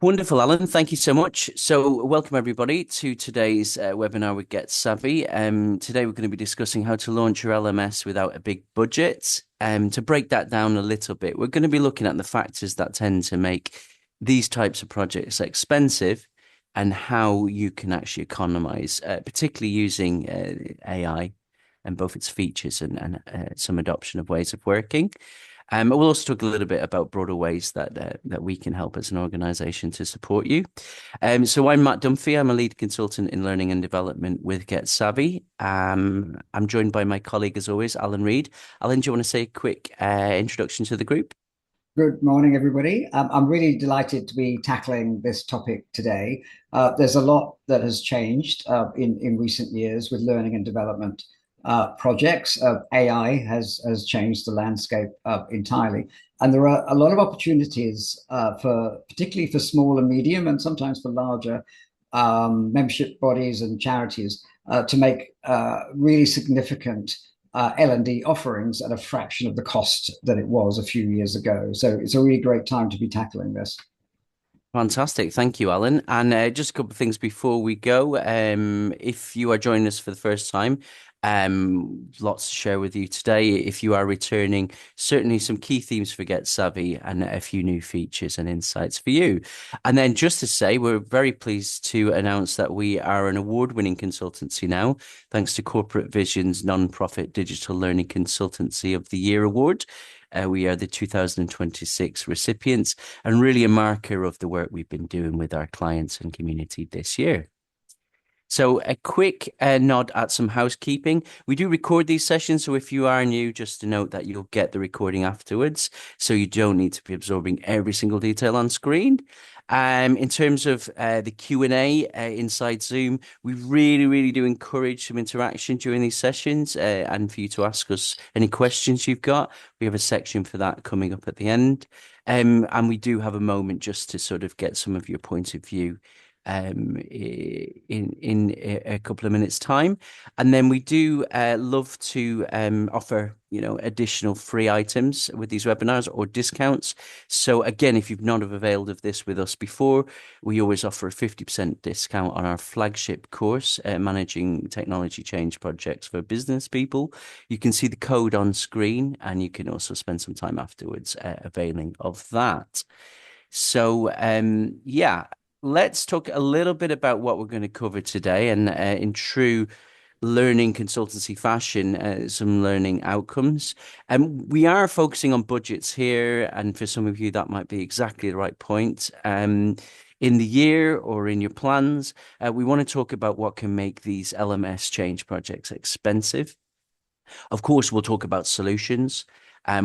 Wonderful, Alan. Thank you so much. So, welcome everybody to today's webinar with Get Savvy. Today, we're going to be discussing how to launch your LMS without a big budget. To break that down a little bit, we're going to be looking at the factors that tend to make these types of projects expensive and how you can actually economize, particularly using AI and both its features and some adoption of ways of working. We'll also talk a little bit about broader ways that we can help as an organization to support you. So I'm Matt Dunphy. I'm a lead consultant in learning and development with Get Savvy. I'm joined by my colleague, as always, Alan Reed. Alan, do you want to say a quick introduction to the group? Good morning, everybody. I'm really delighted to be tackling this topic today. There's a lot that has changed in recent years with learning and development projects. AI has changed the landscape entirely, and there are a lot of opportunities particularly for small and medium, and sometimes for larger membership bodies and charities to make really significant L&D offerings at a fraction of the cost that it was a few years ago. So it's a really great time to be tackling this. Fantastic. Thank you, Alan. And just a couple of things before we go. If you are joining us for the first time, lots to share with you today. If you are returning, certainly some key themes for Get Savvy and a few new features and insights for you. And then just to say, we're very pleased to announce that we are an award-winning consultancy now, thanks to Corporate Vision's Non-Profit Digital Learning Consultancy of the Year Award. We are the 2026 recipients and really a marker of the work we've been doing with our clients and community this year. So a quick nod at some housekeeping. We do record these sessions, so if you are new, just to note that you'll get the recording afterwards, so you don't need to be absorbing every single detail on screen. In terms of the Q&A inside Zoom, we really do encourage some interaction during these sessions and for you to ask us any questions you've got. We have a section for that coming up at the end. And we do have a moment just to sort of get some of your point of view in a couple of minutes' time. And then we do love to offer, additional free items with these webinars or discounts. So again, if you've not have availed of this with us before, we always offer a 50% discount on our flagship course, Managing Technology Change Projects for Business People. You can see the code on screen, and you can also spend some time afterwards availing of that. So, yeah, let's talk a little bit about what we're going to cover today, and in true learning consultancy fashion, some learning outcomes. And we are focusing on budgets here, and for some of you, that might be exactly the right point. In the year or in your plans, we want to talk about what can make these LMS change projects expensive. Of course, we'll talk about solutions.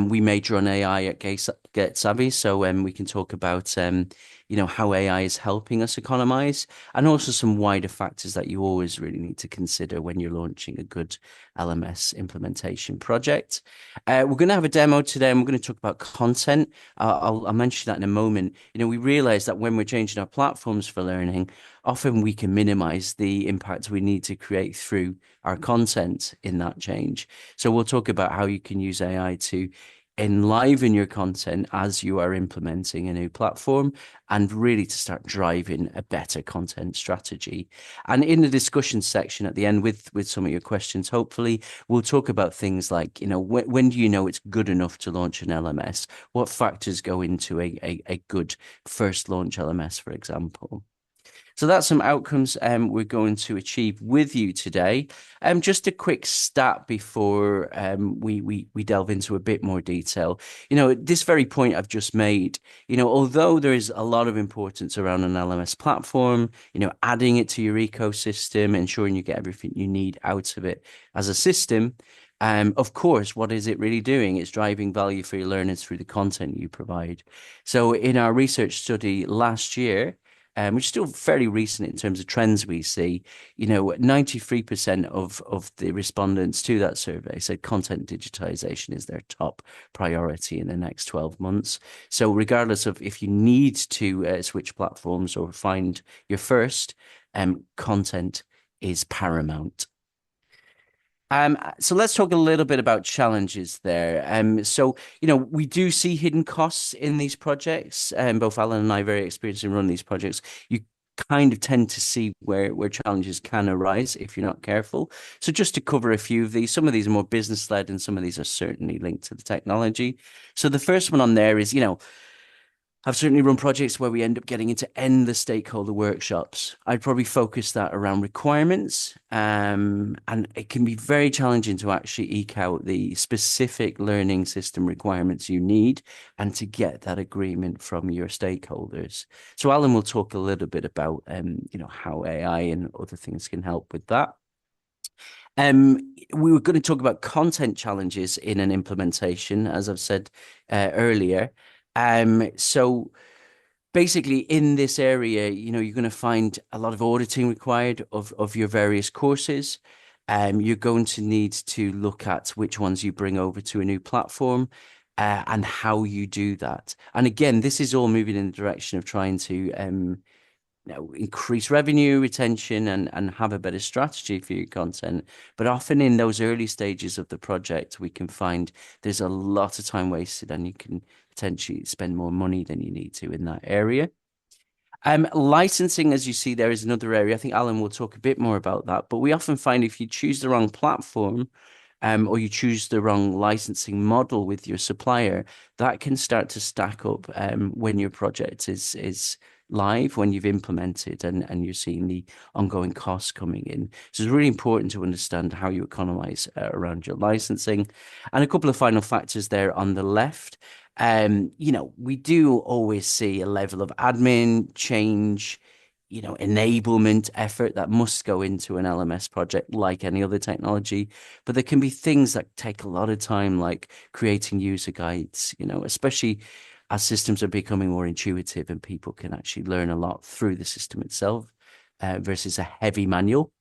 We major on AI at Get Savvy, so we can talk about how AI is helping us economize, and also some wider factors that you always really need to consider when you're launching a good LMS implementation project. We're going to have a demo today, and we're going to talk about content. I'll mention that in a moment. We realize that when we're changing our platforms for learning, often we can minimize the impact we need to create through our content in that change. So we'll talk about how you can use AI to enliven your content as you are implementing a new platform, and really to start driving a better content strategy. And in the discussion section at the end with some of your questions, hopefully, we'll talk about things like, when do you know it's good enough to launch an LMS? What factors go into a good first launch LMS, for example? So that's some outcomes we're going to achieve with you today. Just a quick stat before we delve into a bit more detail. This very point I've just made, although there is a lot of importance around an LMS platform, adding it to your ecosystem, ensuring you get everything you need out of it as a system. Of course, what is it really doing? It's driving value for your learners through the content you provide. So in our research study last year, which is still fairly recent in terms of trends we see, 93% of the respondents to that survey said content digitization is their top priority in the next 12 months. So regardless of if you need to switch platforms or find your first, content is paramount. So let's talk a little bit about challenges there. We do see hidden costs in these projects. Both Alan and I are very experienced in running these projects. You kind of tend to see where challenges can arise if you're not careful. So just to cover a few of these, some of these are more business led, and some of these are certainly linked to the technology. So the first one on there is, I've certainly run projects where we end up getting into endless stakeholder workshops. I'd probably focus that around requirements, and it can be very challenging to actually eke out the specific learning system requirements you need and to get that agreement from your stakeholders. So Alan will talk a little bit about, how AI and other things can help with that. We were going to talk about content challenges in an implementation, as I've said earlier. So basically in this area, you're going to find a lot of auditing required of your various courses. You're going to need to look at which ones you bring over to a new platform, and how you do that. And again, this is all moving in the direction of trying to increase revenue, retention, and have a better strategy for your content. But often in those early stages of the project, we can find there's a lot of time wasted, and you can potentially spend more money than you need to in that area. Licensing, as you see, there is another area. I think Alan will talk a bit more about that. But we often find if you choose the wrong platform, or you choose the wrong licensing model with your supplier, that can start to stack up when your project is live, when you've implemented, and you're seeing the ongoing costs coming in. So it's really important to understand how you economize around your licensing. And a couple of final factors there on the left. We do always see a level of admin change, enablement effort that must go into an LMS project like any other technology. But there can be things that take a lot of time, like creating user guides, especially as systems are becoming more intuitive and people can actually learn a lot through the system itself, versus a heavy manual.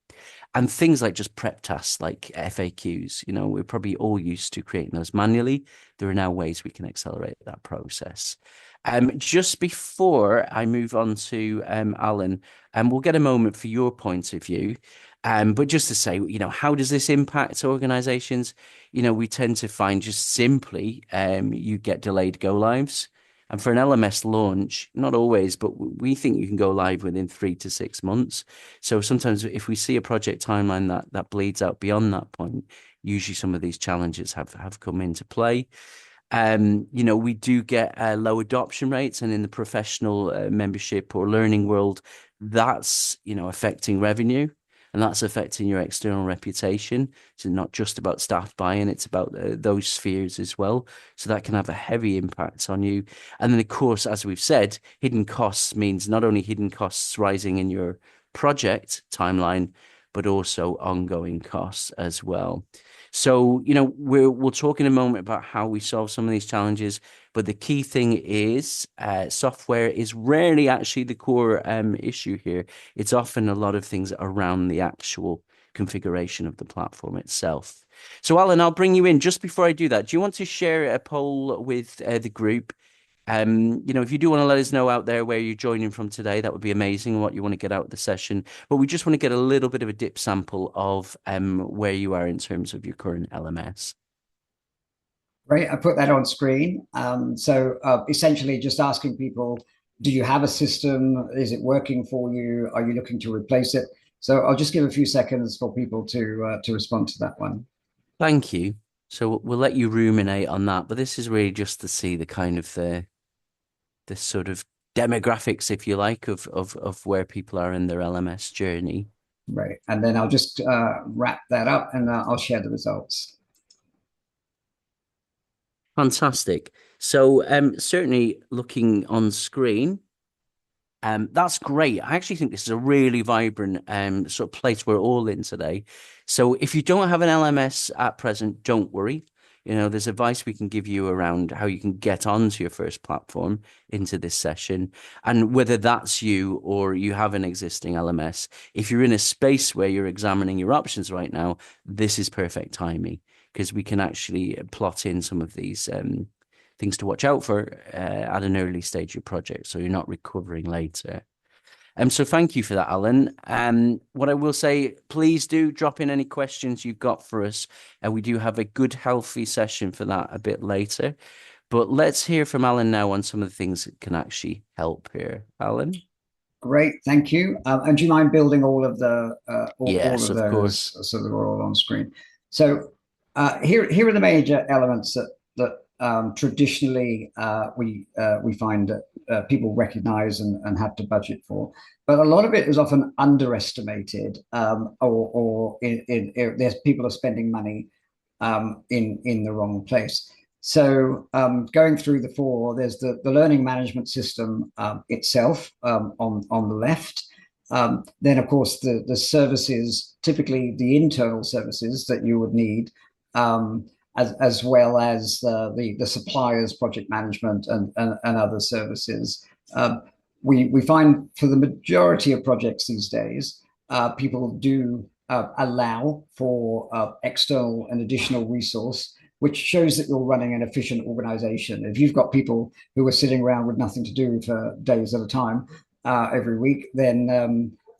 And things like just prep tasks like FAQs, we're probably all used to creating those manually. There are now ways we can accelerate that process. Just before I move on to Alan, we'll get a moment for your point of view. But just to say, how does this impact organizations? We tend to find just simply you get delayed go lives. And for an LMS launch, not always, but we think you can go live within 3 to 6 months. So sometimes if we see a project timeline that bleeds out beyond that point, usually some of these challenges have come into play. We do get low adoption rates, and in the professional membership or learning world, that's affecting revenue, and that's affecting your external reputation. So not just about staff buy-in, it's about those spheres as well. So that can have a heavy impact on you. And then, of course, as we've said, hidden costs means not only hidden costs rising in your project timeline, but also ongoing costs as well. So, we'll talk in a moment about how we solve some of these challenges, but the key thing is software is rarely actually the core issue here. It's often a lot of things around the actual configuration of the platform itself. So, Alan, I'll bring you in. Just before I do that, do you want to share a poll with the group? If you do want to let us know out there where you're joining from today, that would be amazing, what you want to get out of the session. But we just want to get a little bit of a dip sample of where you are in terms of your current LMS. Right, I put that on screen. Essentially just asking people, do you have a system? Is it working for you? Are you looking to replace it? So I'll just give a few seconds for people to respond to that one. Thank you. So we'll let you ruminate on that, but this is really just to see the kind of the sort of demographics, if you like, of where people are in their LMS journey. Right, and then I'll just wrap that up, and I'll share the results. Fantastic. So certainly looking on screen, that's great. I actually think this is a really vibrant sort of place we're all in today. So if you don't have an LMS at present, don't worry. There's advice we can give you around how you can get onto your first platform into this session. And whether that's you or you have an existing LMS, if you're in a space where you're examining your options right now, this is perfect timing, because we can actually plot in some of these things to watch out for at an early stage of your project, so you're not recovering later. So thank you for that, Alan. What I will say, please do drop in any questions you've got for us. And we do have a good, healthy session for that a bit later. But let's hear from Alan now on some of the things that can actually help here. Alan? Great, thank you. And do you mind building all of the all Yes, of of course. those so that we're all on screen? So here are the major elements that traditionally we find that people recognize and have to budget for, but a lot of it is often underestimated, or there's people are spending money in the wrong place. So going through the four, there's the learning management system itself on the left. Then, of course, the services, typically the internal services that you would need, as well as the suppliers, project management, and other services. We find for the majority of projects these days, people do allow for external and additional resource, which shows that you're running an efficient organization. If you've got people who are sitting around with nothing to do for days at a time every week, then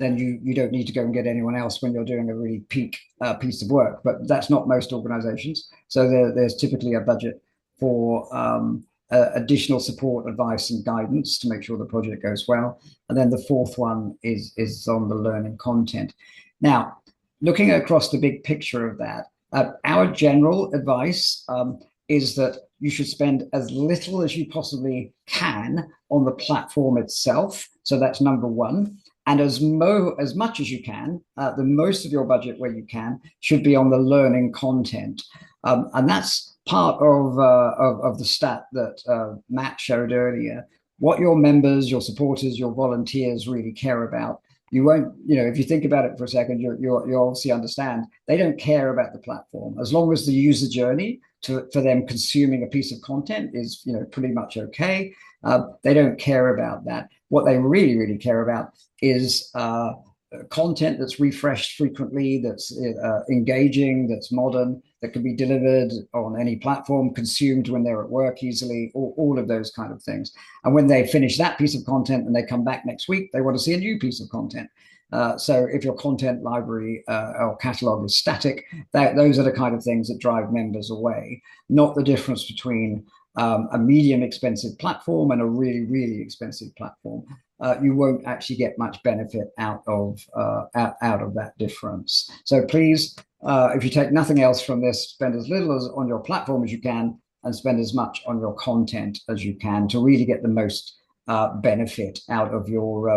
you don't need to go and get anyone else when you're doing a really peak piece of work. But that's not most organizations. So there's typically a budget for additional support, advice, and guidance to make sure the project goes well. And then the fourth one is on the learning content. Now, looking across the big picture of that, our general advice is that you should spend as little as you possibly can on the platform itself. So that's number one. And as much as you can, the most of your budget where you can should be on the learning content. And that's part of the stat that Matt showed earlier. What your members, your supporters, your volunteers really care about. You won't, if you think about it for a second, you obviously understand they don't care about the platform as long as the user journey for them consuming a piece of content is, pretty much okay. They don't care about that. What they really, really care about is content that's refreshed frequently, that's engaging, that's modern, that can be delivered on any platform, consumed when they're at work easily, all of those kind of things. And when they finish that piece of content and they come back next week, they want to see a new piece of content. So if your content library or catalog is static, those are the kind of things that drive members away, not the difference between a medium expensive platform and a really, really expensive platform. You won't actually get much benefit out of that difference. So please, if you take nothing else from this, spend as little as on your platform as you can, and spend as much on your content as you can to really get the most benefit out of your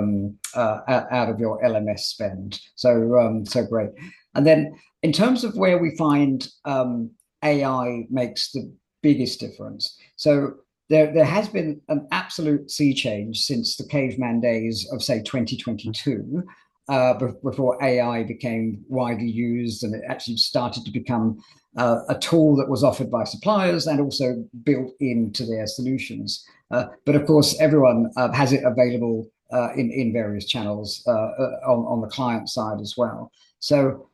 LMS spend. So great. And then in terms of where we find AI makes the biggest difference. So there has been an absolute sea change since the caveman days of, say, 2022, before AI became widely used and it actually started to become a tool that was offered by suppliers and also built into their solutions. But of course, everyone has it available in various channels on the client side as well. So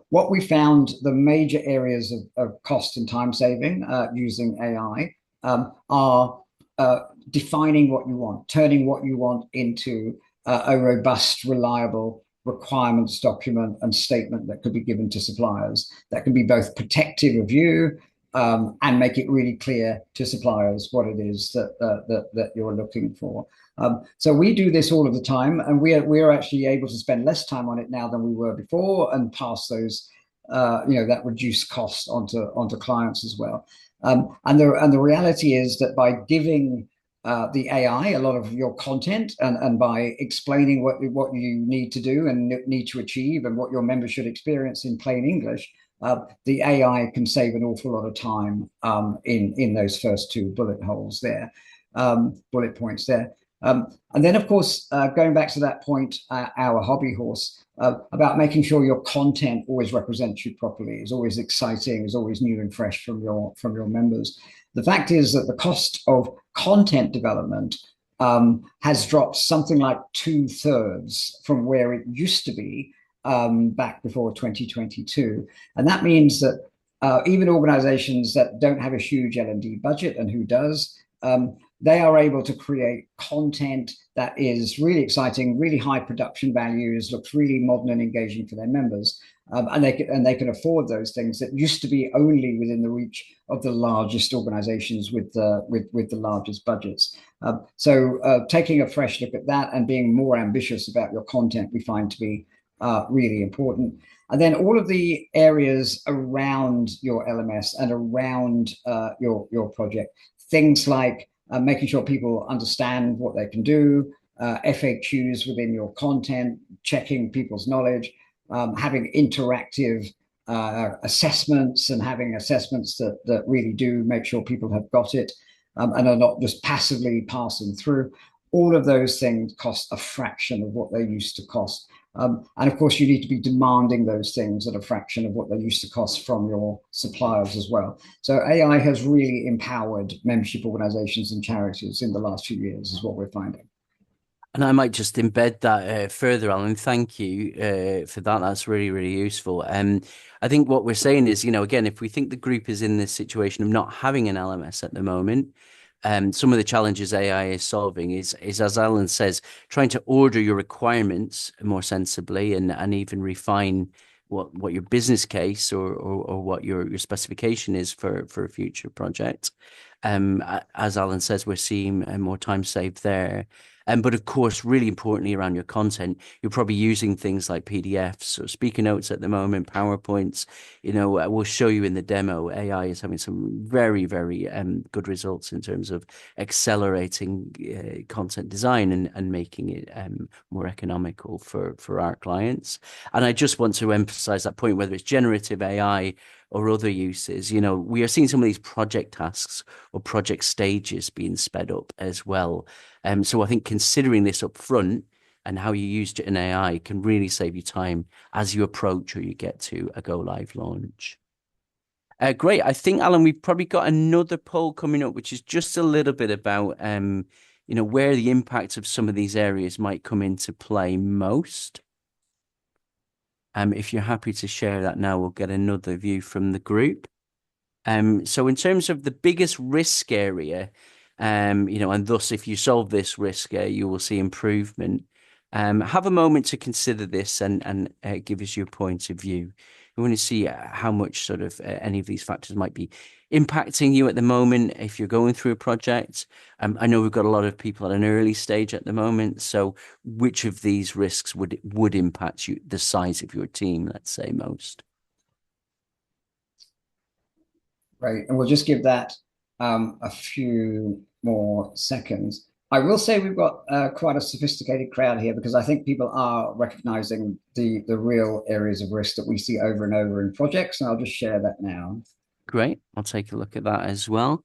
what we found, the major areas of cost and time saving using AI are defining what you want, turning what you want into a robust, reliable requirements document and statement that could be given to suppliers that can be both protective of you and make it really clear to suppliers what it is that you're looking for. So we do this all of the time, and we're actually able to spend less time on it now than we were before, and pass those that reduced cost onto clients as well. And the reality is that by giving the AI a lot of your content and by explaining what you need to do and need to achieve and what your members should experience in plain English, the AI can save an awful lot of time in those first two bullet points there. And then, of course, going back to that point, our hobby horse, about making sure your content always represents you properly, is always exciting, is always new and fresh from your members. The fact is that the cost of content development has dropped something like 2/3 from where it used to be back before 2022. And that means that even organizations that don't have a huge L&D budget, and who does, they are able to create content that is really exciting, really high production values, looks really modern and engaging for their members. And they can afford those things that used to be only within the reach of the largest organizations with the largest budgets. So taking a fresh look at that and being more ambitious about your content, we find to be really important. And then all of the areas around your LMS and around your project, things like making sure people understand what they can do, FAQs within your content, checking people's knowledge, having interactive assessments and having assessments that really do make sure people have got it and are not just passively passing through. All of those things cost a fraction of what they used to cost. And of course, you need to be demanding those things at a fraction of what they used to cost from your suppliers as well. So AI has really empowered membership organizations and charities in the last few years, is what we're finding. And I might just embed that further, Alan. Thank you for that. That's really, really useful. I think what we're saying is, again, if we think the group is in this situation of not having an LMS at the moment, some of the challenges AI is solving is as Alan says, trying to order your requirements more sensibly and even refine what your business case or what your specification is for a future project. As Alan says, we're seeing more time saved there. But of course, really importantly around your content, you're probably using things like PDFs or speaker notes at the moment, PowerPoints. We'll show you in the demo. AI is having some very, very good results in terms of accelerating content design and making it more economical for our clients. And I just want to emphasize that point, whether it's generative AI or other uses, we are seeing some of these project tasks or project stages being sped up as well. So I think considering this up front and how you use an AI can really save you time as you approach or you get to a go live launch. Great. I think, Alan, we've probably got another poll coming up, which is just a little bit about, where the impact of some of these areas might come into play most. If you're happy to share that now, we'll get another view from the group. So in terms of the biggest risk area, and thus if you solve this risk, you will see improvement. Have a moment to consider this and give us your point of view. We want to see how much sort of any of these factors might be impacting you at the moment if you're going through a project. I know we've got a lot of people at an early stage at the moment. So which of these risks would impact you, the size of your team, let's say, most? Right. And we'll just give that a few more seconds. I will say we've got quite a sophisticated crowd here because I think people are recognizing the real areas of risk that we see over and over in projects. And I'll just share that now. Great. I'll take a look at that as well.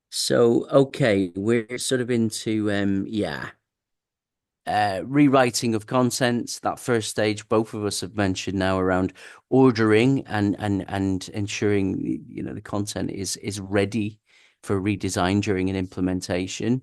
So, okay, we're sort of into, rewriting of content. That first stage, both of us have mentioned now around ordering and ensuring the content is ready for redesign during an implementation.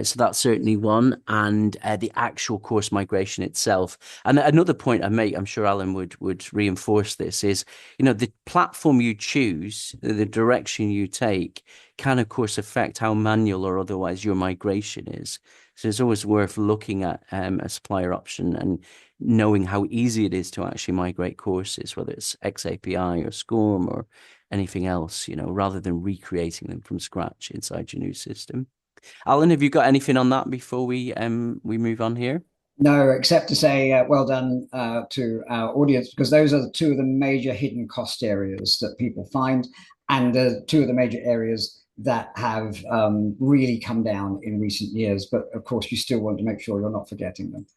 So that's certainly one, and the actual course migration itself. And another point I make, I'm sure Alan would reinforce this, is the platform you choose, the direction you take, can of course affect how manual or otherwise your migration is. So it's always worth looking at a supplier option and knowing how easy it is to actually migrate courses, whether it's XAPI or SCORM or anything else, rather than recreating them from scratch inside your new system. Alan, have you got anything on that before we move on here? No, except to say well done to our audience, because those are two of the major hidden cost areas that people find, and two of the major areas that have really come down in recent years. But of course, you still want to make sure you're not forgetting them.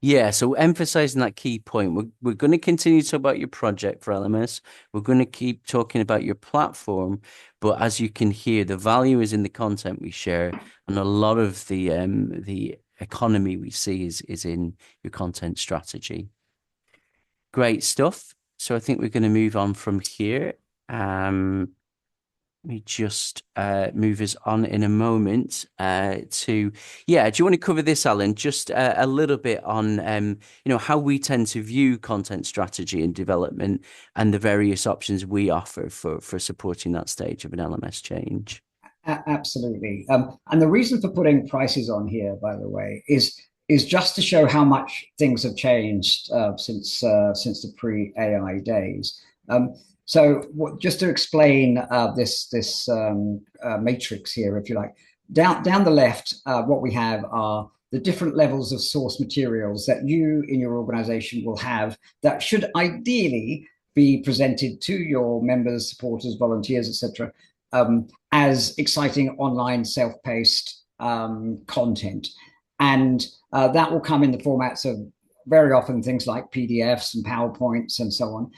Yeah, so emphasizing that key point, we're going to continue to talk about your project for LMS. We're going to keep talking about your platform, but as you can hear, the value is in the content we share, and a lot of the economy we see is in your content strategy. Great stuff. So I think we're going to move on from here. Let me just move us on in a moment do you want to cover this, Alan? Just a little bit on, how we tend to view content strategy and development and the various options we offer for supporting that stage of an LMS change. Absolutely. And the reason for putting prices on here, by the way, is just to show how much things have changed since the pre-AI days. So just to explain this matrix here, if you like, down the left, what we have are the different levels of source materials that you in your organization will have that should ideally be presented to your members, supporters, volunteers, etc., as exciting online self-paced content. And that will come in the formats of very often things like PDFs and PowerPoints and so on.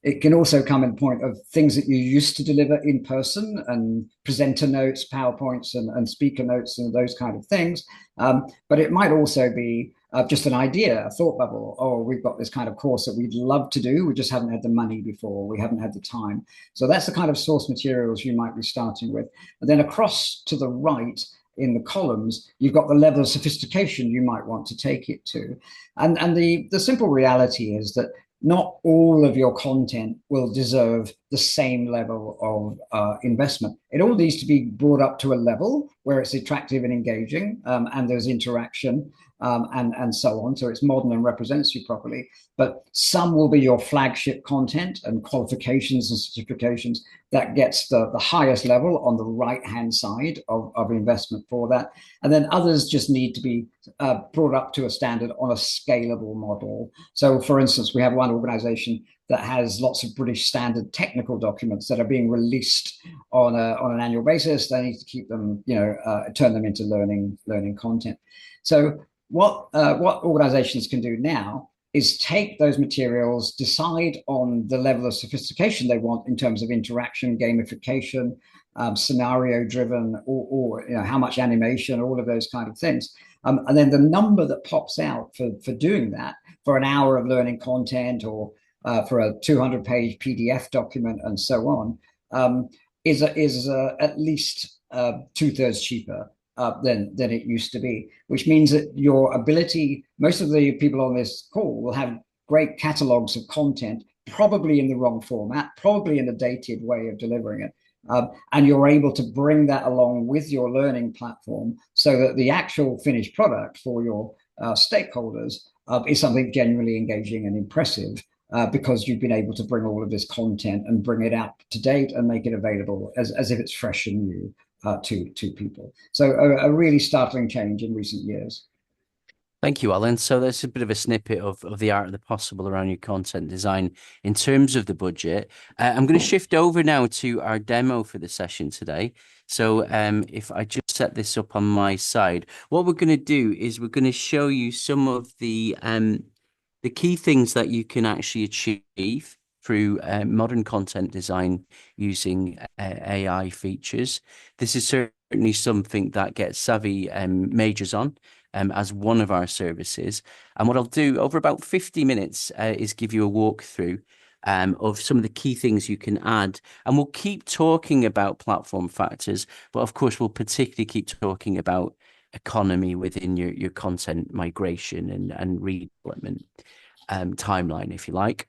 It can also come in the point of things that you used to deliver in person and presenter notes, PowerPoints, and speaker notes, and those kind of things. But it might also be just an idea, a thought bubble. Oh, we've got this kind of course that we'd love to do. We just haven't had the money before. We haven't had the time. So that's the kind of source materials you might be starting with. And then across to the right, in the columns, you've got the level of sophistication you might want to take it to. And the simple reality is that not all of your content will deserve the same level of investment. It all needs to be brought up to a level where it's attractive and engaging, and there's interaction, and so on. So it's modern and represents you properly. But some will be your flagship content and qualifications and certifications that gets the highest level on the right-hand side of investment for that. And then others just need to be brought up to a standard on a scalable model. So for instance, we have one organization that has lots of British standard technical documents that are being released on an annual basis. They need to keep them, turn them into learning content. So what organizations can do now is take those materials, decide on the level of sophistication they want in terms of interaction, gamification, scenario driven, or how much animation, all of those kind of things. And then the number that pops out for doing that, for an hour of learning content, or for a 200-page PDF document and so on, is at least 2/3 cheaper than it used to be, which means that your ability, most of the people on this call will have great catalogs of content, probably in the wrong format, probably in a dated way of delivering it. And you're able to bring that along with your learning platform so that the actual finished product for your stakeholders is something genuinely engaging and impressive, because you've been able to bring all of this content and bring it out to date and make it available as if it's fresh and new to people. So a really startling change in recent years. Thank you, Alan. So that's a bit of a snippet of the art of the possible around your content design in terms of the budget. I'm going to shift over now to our demo for the session today. So if I just set this up on my side, what we're going to do is we're going to show you some of the key things that you can actually achieve through modern content design using AI features. This is certainly something that Get Savvy majors on as one of our services. And what I'll do over about 50 minutes is give you a walkthrough of some of the key things you can add. And we'll keep talking about platform factors, but of course, we'll particularly keep talking about economy within your content migration and redevelopment timeline, if you like.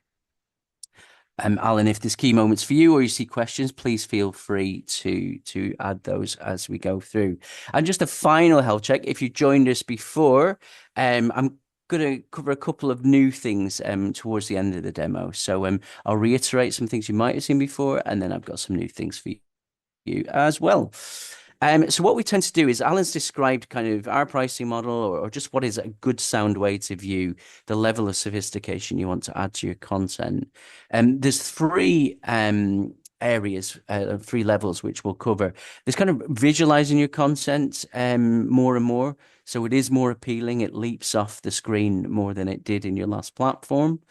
Alan, if there's key moments for you or you see questions, please feel free to add those as we go through. And just a final health check. If you joined us before, I'm going to cover a couple of new things towards the end of the demo. So I'll reiterate some things you might have seen before, and then I've got some new things for you as well. So what we tend to do is Alan's described kind of our pricing model, or just what is a good sound way to view the level of sophistication you want to add to your content. There's three areas, three levels, which we'll cover. There's kind of visualizing your content more and more. So it is more appealing. It leaps off the screen more than it did in your last platform.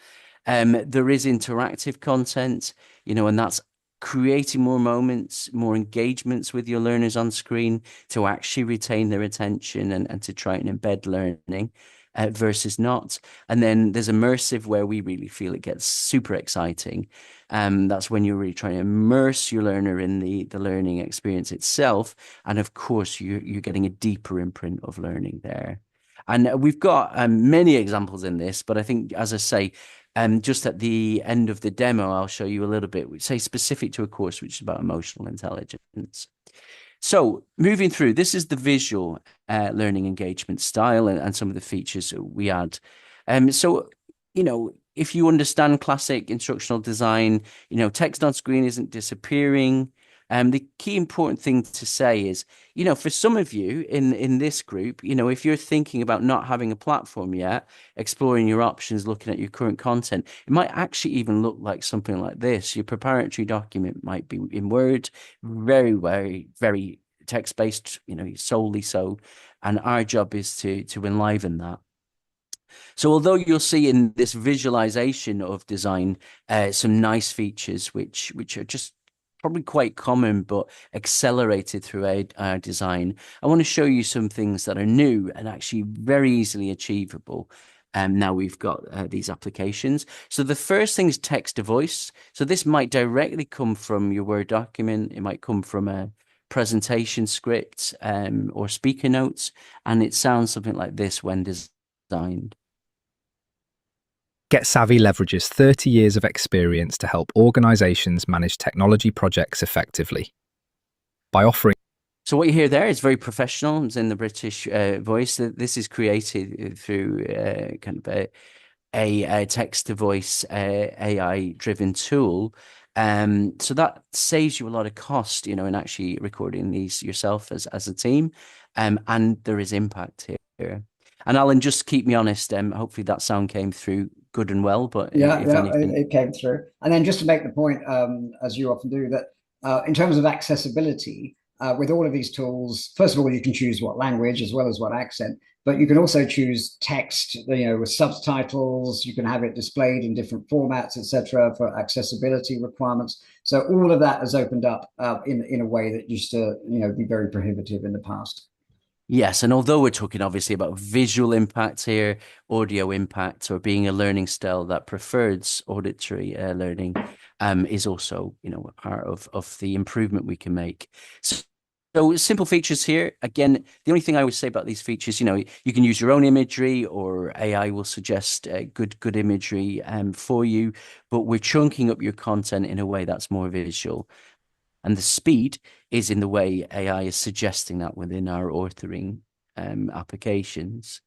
There is interactive content, and that's creating more moments, more engagements with your learners on screen to actually retain their attention and to try and embed learning versus not. And then there's immersive, where we really feel it gets super exciting. That's when you're really trying to immerse your learner in the learning experience itself. And of course, you're getting a deeper imprint of learning there. And we've got many examples in this, but I think, as I say, just at the end of the demo, I'll show you a little bit, say specific to a course which is about emotional intelligence. So moving through, this is the visual learning engagement style and some of the features that we add. So, if you understand classic instructional design, text on screen isn't disappearing. The key important thing to say is, for some of you in this group, if you're thinking about not having a platform yet, exploring your options, looking at your current content, it might actually even look like something like this. Your preparatory document might be in Word, very, very, very text-based, solely so. And our job is to enliven that. So although you'll see in this visualization of design some nice features which are just probably quite common but accelerated through our design, I want to show you some things that are new and actually very easily achievable. Now we've got these applications. So the first thing is text to voice. So this might directly come from your Word document. It might come from a presentation script or speaker notes, and it sounds something like this when designed. Get Savvy leverages 30 years of experience to help organizations manage technology projects effectively. By offering So what you hear there is very professional. It's in the British voice. This is created through kind of a text-to-voice AI-driven tool. So that saves you a lot of cost, in actually recording these yourself as a team. And there is impact here. And Alan, just keep me honest. Hopefully that sound came through good and well. But if anything, it came through. And then just to make the point, as you often do, that in terms of accessibility, with all of these tools, first of all, you can choose what language as well as what accent, but you can also choose text, with subtitles. You can have it displayed in different formats, etc., for accessibility requirements. So all of that has opened up in a way that used to, be very prohibitive in the past. Yes, and although we're talking obviously about visual impact here, audio impact, or being a learning style that prefers auditory learning, is also, a part of the improvement we can make. So simple features here. Again, the only thing I would say about these features, you can use your own imagery, or AI will suggest good imagery for you, but we're chunking up your content in a way that's more visual. And the speed is in the way AI is suggesting that within our authoring applications.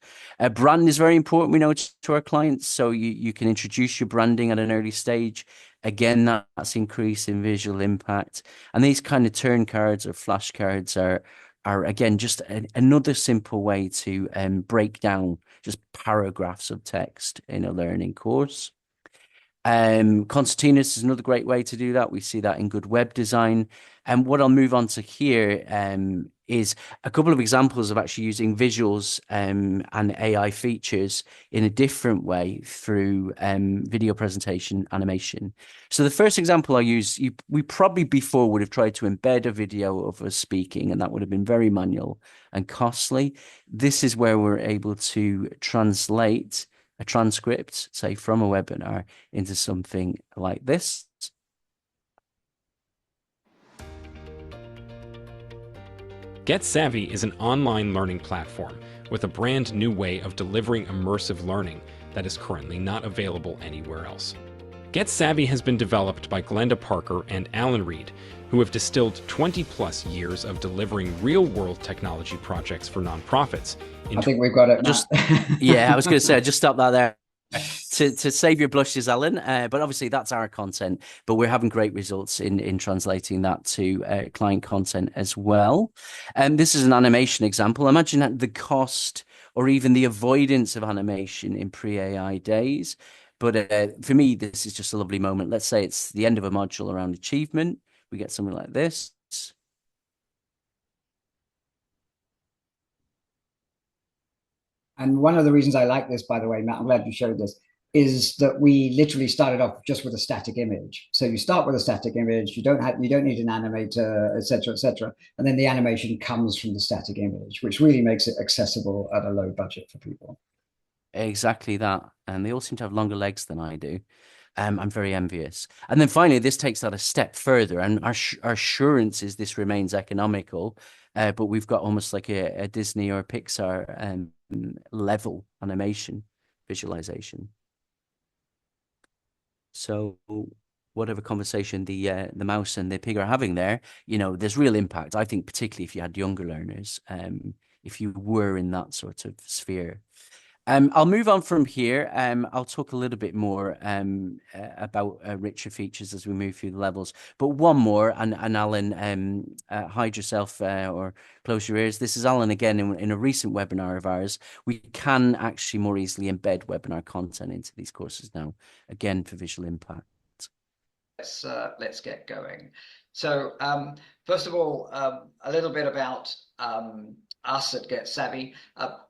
Brand is very important, we know, to our clients. So you can introduce your branding at an early stage. Again, that's increasing visual impact. And these kind of turn cards or flashcards are again just another simple way to break down just paragraphs of text in a learning course. Concertinas is another great way to do that. We see that in good web design. And what I'll move on to here is a couple of examples of actually using visuals and AI features in a different way through video presentation animation. So the first example I use, we probably before would have tried to embed a video of us speaking, and that would have been very manual and costly. This is where we're able to translate a transcript, say from a webinar, into something like this. Get Savvy is an online learning platform with a brand new way of delivering immersive learning that is currently not available anywhere else. Get Savvy has been developed by Glenda Parker and Alan Reed, who have distilled 20-plus years of delivering real-world technology projects for nonprofits. I think we've got it. Yeah, I was going to say, just stop that there. To save your blushes, Alan. But obviously that's our content, but we're having great results in translating that to client content as well. And this is an animation example. Imagine that the cost or even the avoidance of animation in pre-AI days. But for me, this is just a lovely moment. Let's say it's the end of a module around achievement. We get something like this. And one of the reasons I like this, by the way, Matt, I'm glad you showed this, is that we literally started off just with a static image. So you start with a static image, you don't need an animator, etc., etc., and then the animation comes from the static image, which really makes it accessible at a low budget for people. Exactly that. And they all seem to have longer legs than I do. I'm very envious. And then finally, this takes that a step further, and our assurance is this remains economical, but we've got almost like a Disney or a Pixar level animation visualization. So whatever conversation the mouse and the pig are having there, there's real impact. I think particularly if you had younger learners, if you were in that sort of sphere. I'll move on from here. I'll talk a little bit more about richer features as we move through the levels. But one more, and Alan, hide yourself or close your ears. This is Alan again in a recent webinar of ours. We can actually more easily embed webinar content into these courses now, again, for visual impact. Let's get going. So first of all, a little bit about us at Get Savvy.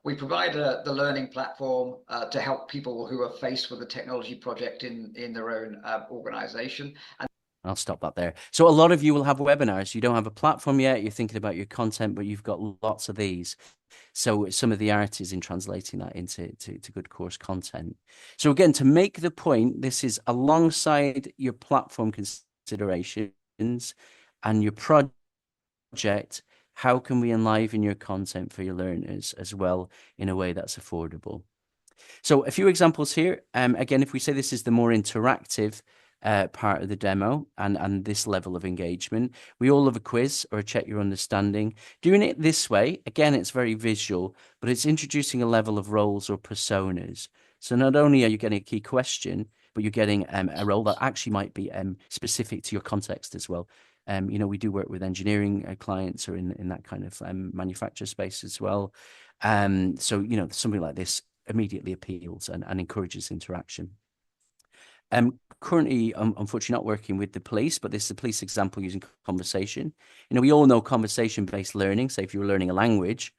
We provide the learning platform to help people who are faced with a technology project in their own organization. And I'll stop that there. So a lot of you will have webinars. You don't have a platform yet. You're thinking about your content, but you've got lots of these. So some of the art is in translating that into good course content. So again, to make the point, this is alongside your platform considerations and your project. How can we enliven your content for your learners as well in a way that's affordable? So a few examples here. Again, if we say this is the more interactive part of the demo and this level of engagement, we all love a quiz or a check your understanding. Doing it this way, again, it's very visual, but it's introducing a level of roles or personas. So not only are you getting a key question, but you're getting a role that actually might be specific to your context as well. We do work with engineering clients or in that kind of manufacturer space as well. So, something like this immediately appeals and encourages interaction. Currently, I'm unfortunately not working with the police, but this is a police example using conversation. We all know conversation-based learning. So if you were learning a language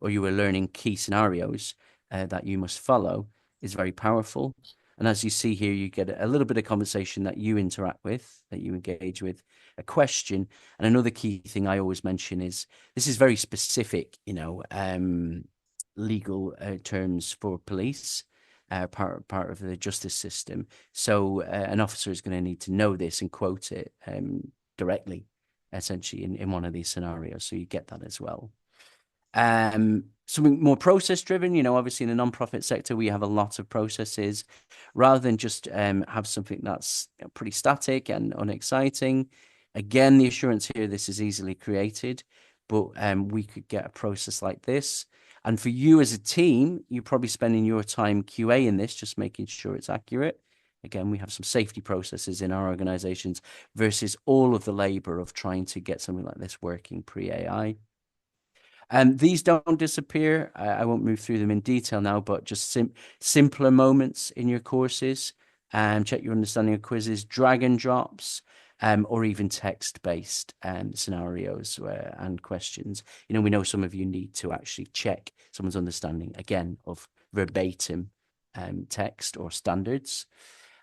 or you were learning key scenarios that you must follow is very powerful. And as you see here, you get a little bit of conversation that you interact with, that you engage with, a question. And another key thing I always mention is this is very specific, legal terms for police, part of the justice system. So an officer is going to need to know this and quote it directly, essentially, in one of these scenarios. So you get that as well. Something more process driven, obviously in the non-profit sector, we have a lot of processes rather than just have something that's pretty static and unexciting. Again, the assurance here, this is easily created, but we could get a process like this. And for you as a team, you're probably spending your time QA in this, just making sure it's accurate. Again, we have some safety processes in our organizations versus all of the labor of trying to get something like this working pre-AI. These don't disappear. I won't move through them in detail now, but just simpler moments in your courses. Check your understanding of quizzes, drag and drops, or even text-based scenarios and questions. We know some of you need to actually check someone's understanding, again, of verbatim text or standards.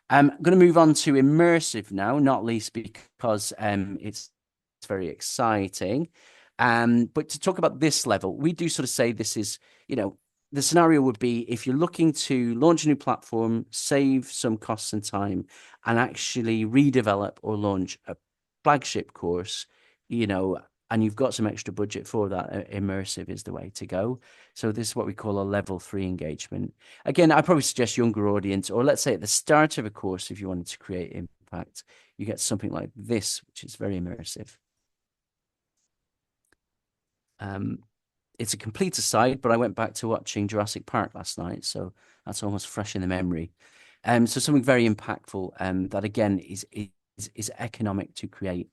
I'm going to move on to immersive now, not least because it's very exciting. But to talk about this level, we do sort of say this is, the scenario would be if you're looking to launch a new platform, save some costs and time, and actually redevelop or launch a flagship course, and you've got some extra budget for that, immersive is the way to go. So this is what we call a level 3 engagement. Again, I probably suggest younger audience, or let's say at the start of a course, if you wanted to create impact, you get something like this, which is very immersive. It's a complete aside, but I went back to watching Jurassic Park last night, so that's almost fresh in the memory. So something very impactful that again is economic to create.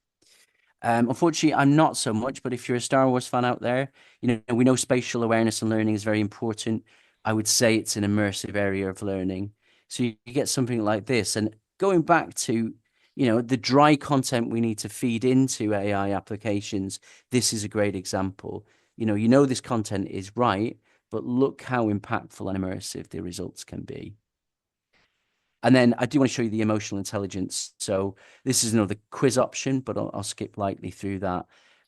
Unfortunately, I'm not so much, but if you're a Star Wars fan out there, we know spatial awareness and learning is very important. I would say it's an immersive area of learning. So you get something like this, and going back to the dry content we need to feed into AI applications, this is a great example. This content is right, but look how impactful and immersive the results can be. And then I do want to show you the emotional intelligence. So this is another quiz option, but I'll skip lightly through that.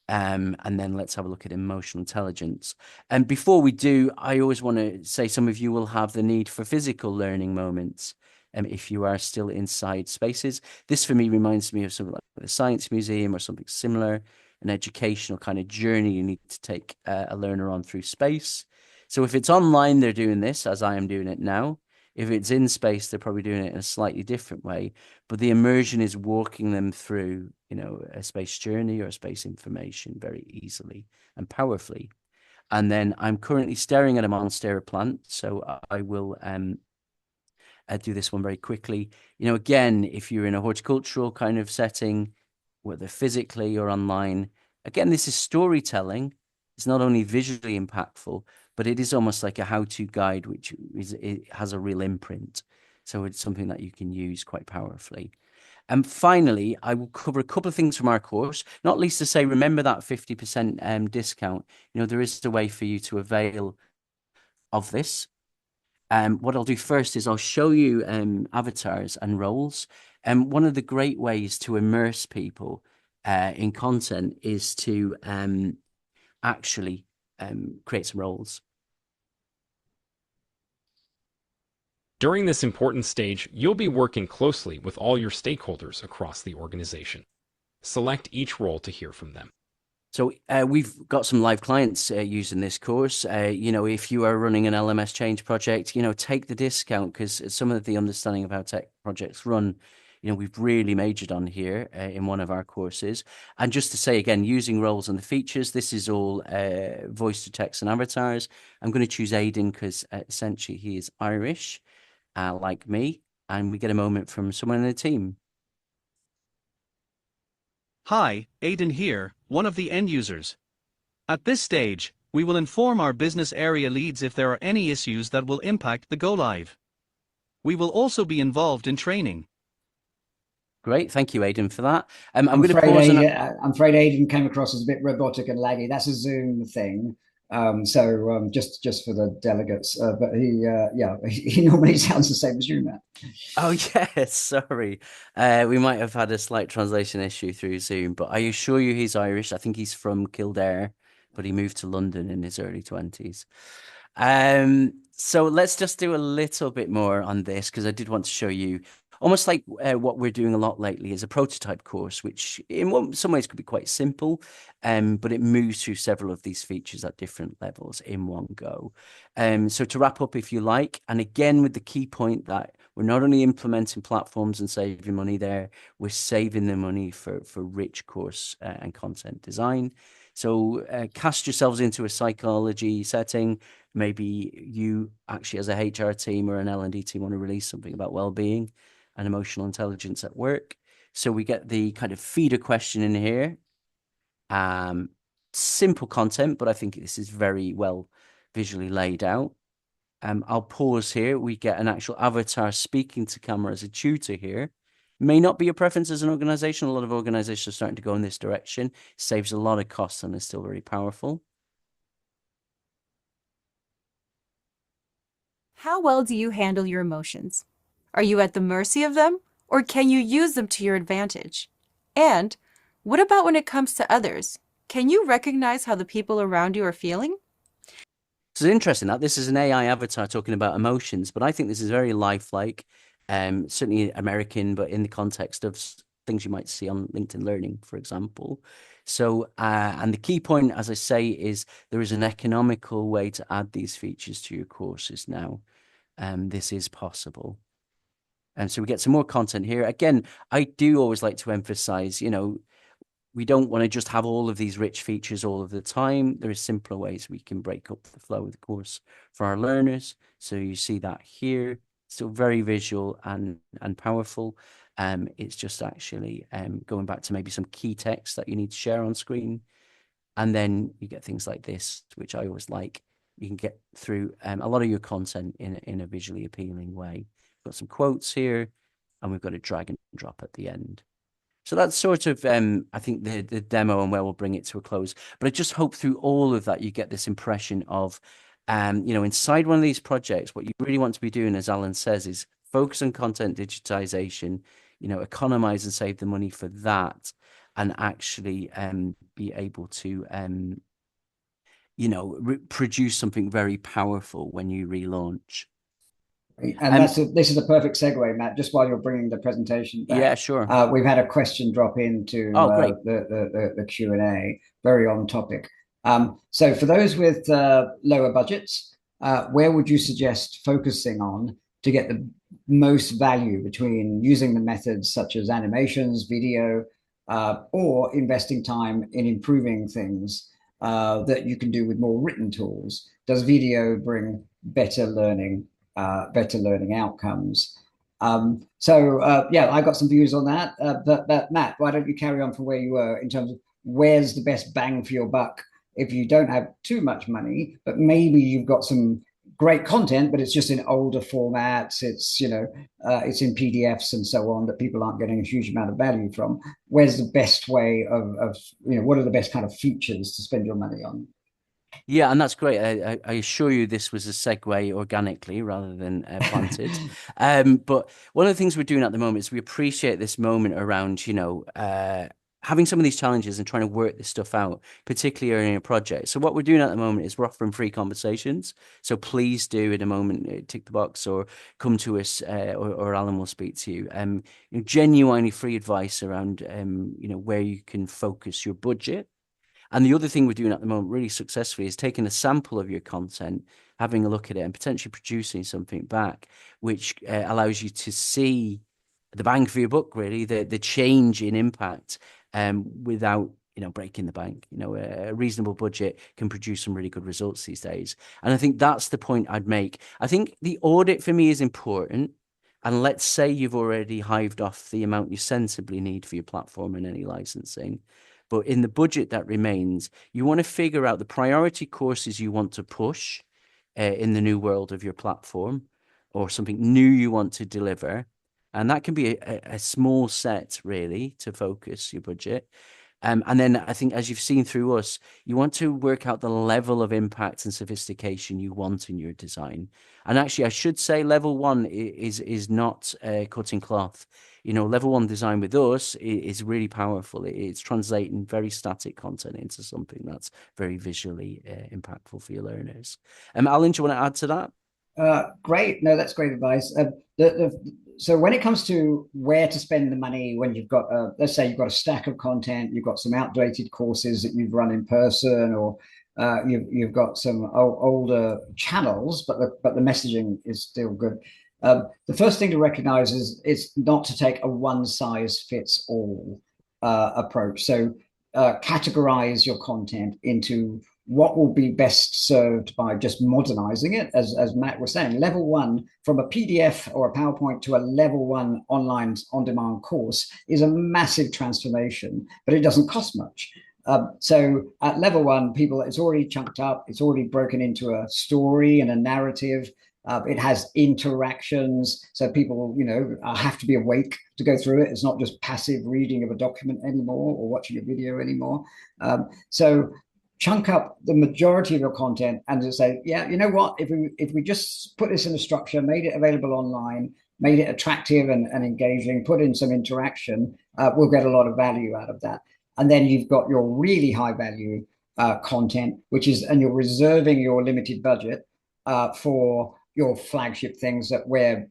And then let's have a look at emotional intelligence. And before we do, I always want to say some of you will have the need for physical learning moments. If you are still inside spaces. This for me reminds me of something like the Science Museum or something similar, an educational kind of journey you need to take a learner on through space. So if it's online, they're doing this as I am doing it now. If it's in space, they're probably doing it in a slightly different way. But the immersion is walking them through, a space journey or a space information very easily and powerfully. And then I'm currently staring at a monstera plant, so I will do this one very quickly. Again, if you're in a horticultural kind of setting, whether physically or online, again, this is storytelling. It's not only visually impactful, but it is almost like a how-to guide, it has a real imprint. So it's something that you can use quite powerfully. And finally, I will cover a couple of things from our course, not least to say, remember that 50% discount. There is a way for you to avail of this. What I'll do first is I'll show you avatars and roles. And one of the great ways to immerse people in content is to actually create some roles. During this important stage, you'll be working closely with all your stakeholders across the organization. Select each role to hear from them. So we've got some live clients using this course. If you are running an LMS change project, take the discount, because some of the understanding of how tech projects run, we've really majored on here in one of our courses. And just to say again, using roles and the features, this is all voice to text and avatars. I'm going to choose Aidan because essentially he is Irish, like me, and we get a moment from someone in the team. Hi, Aidan here, one of the end users. At this stage, we will inform our business area leads if there are any issues that will impact the go-live. We will also be involved in training. Great, thank you, Aidan, for that. I'm I'm going to pause. I'm afraid Aidan came across as a bit robotic and laggy. That's a Zoom thing. Just for the delegates, but he normally sounds the same as you, Matt. Oh yes, sorry. We might have had a slight translation issue through Zoom, but I assure you he's Irish. I think he's from Kildare, but he moved to London in his early 20s. So let's just do a little bit more on this, because I did want to show you almost like what we're doing a lot lately is a prototype course, which in some ways could be quite simple, but it moves through several of these features at different levels in one go. So to wrap up, if you like, and again, with the key point that we're not only implementing platforms and saving money there, we're saving the money for rich course and content design. So cast yourselves into a psychology setting. Maybe you actually, as a HR team or an L&D team, want to release something about well-being and emotional intelligence at work. So we get the kind of feeder question in here. Simple content, but I think this is very well visually laid out. I'll pause here. We get an actual avatar speaking to camera as a tutor here. May not be a preference as an organization. A lot of organizations are starting to go in this direction. Saves a lot of costs and is still very powerful. How well do you handle your emotions? Are you at the mercy of them, or can you use them to your advantage? And what about when it comes to others? Can you recognize how the people around you are feeling? So it's interesting that this is an AI avatar talking about emotions, but I think this is very lifelike, certainly American, but in the context of things you might see on LinkedIn Learning, for example. So, and the key point, as I say, is there is an economical way to add these features to your courses now. This is possible. And so we get some more content here. Again, I do always like to emphasize, we don't want to just have all of these rich features all of the time. There are simpler ways we can break up the flow of the course for our learners. So you see that here, still very visual and powerful. It's just actually going back to maybe some key text that you need to share on screen. And then you get things like this, which I always like. You can get through a lot of your content in a visually appealing way. Got some quotes here, and we've got a drag and drop at the end. So that's sort of, I think, the demo and where we'll bring it to a close. But I just hope through all of that, you get this impression of, inside one of these projects, what you really want to be doing, as Alan says, is focus on content digitization, economize and save the money for that, and actually be able to, produce something very powerful when you relaunch. And this is a perfect segue, Matt, just while you're bringing the presentation back. Yeah, sure. We've had a question drop into the Q&A, very on topic. So for those with lower budgets, where would you suggest focusing on to get the most value between using the methods such as animations, video, or investing time in improving things that you can do with more written tools? Does video bring better learning outcomes? Yeah, I got some views on that. But Matt, why don't you carry on from where you were in terms of where's the best bang for your buck if you don't have too much money, but maybe you've got some great content, but it's just in older formats. It's it's in PDFs and so on that people aren't getting a huge amount of value from. Where's the best way of what are the best kind of features to spend your money on? Yeah, and that's great. I assure you this was a segue organically rather than planted. But one of the things we're doing at the moment is we appreciate this moment around, having some of these challenges and trying to work this stuff out, particularly in a project. So what we're doing at the moment is we're offering free conversations. So please do in a moment tick the box or come to us, or Alan will speak to you. Genuinely free advice around, where you can focus your budget. And the other thing we're doing at the moment really successfully is taking a sample of your content, having a look at it and potentially producing something back, which allows you to see the bang for your buck, really, the change in impact without, breaking the bank. A reasonable budget can produce some really good results these days. And I think that's the point I'd make. I think the audit for me is important. And let's say you've already hived off the amount you sensibly need for your platform and any licensing. But in the budget that remains, you want to figure out the priority courses you want to push in the new world of your platform, or something new you want to deliver. And that can be a small set, really, to focus your budget. And then I think, as you've seen through us, you want to work out the level of impact and sophistication you want in your design. And actually, I should say level one is not cutting cloth. Level one design with us is really powerful. It's translating very static content into something that's very visually impactful for your learners. Alan, do you want to add to that? Great. No, that's great advice. So when it comes to where to spend the money, when you've got, let's say you've got a stack of content, you've got some outdated courses that you've run in person, or you've got some older channels, but the messaging is still good. The first thing to recognize is it's not to take a one size fits all approach. So categorize your content into what will be best served by just modernizing it, as Matt was saying. Level one, from a PDF or a PowerPoint to a level one online on-demand course, is a massive transformation, but it doesn't cost much. So at level one, it's already chunked up, it's already broken into a story and a narrative. It has interactions, so people, have to be awake to go through it. It's not just passive reading of a document anymore or watching a video anymore. So chunk up the majority of your content and just say, yeah, you know what, if we just put this in a structure, made it available online, made it attractive and engaging, put in some interaction, we'll get a lot of value out of that. And then you've got your really high value content, and you're reserving your limited budget for your flagship things where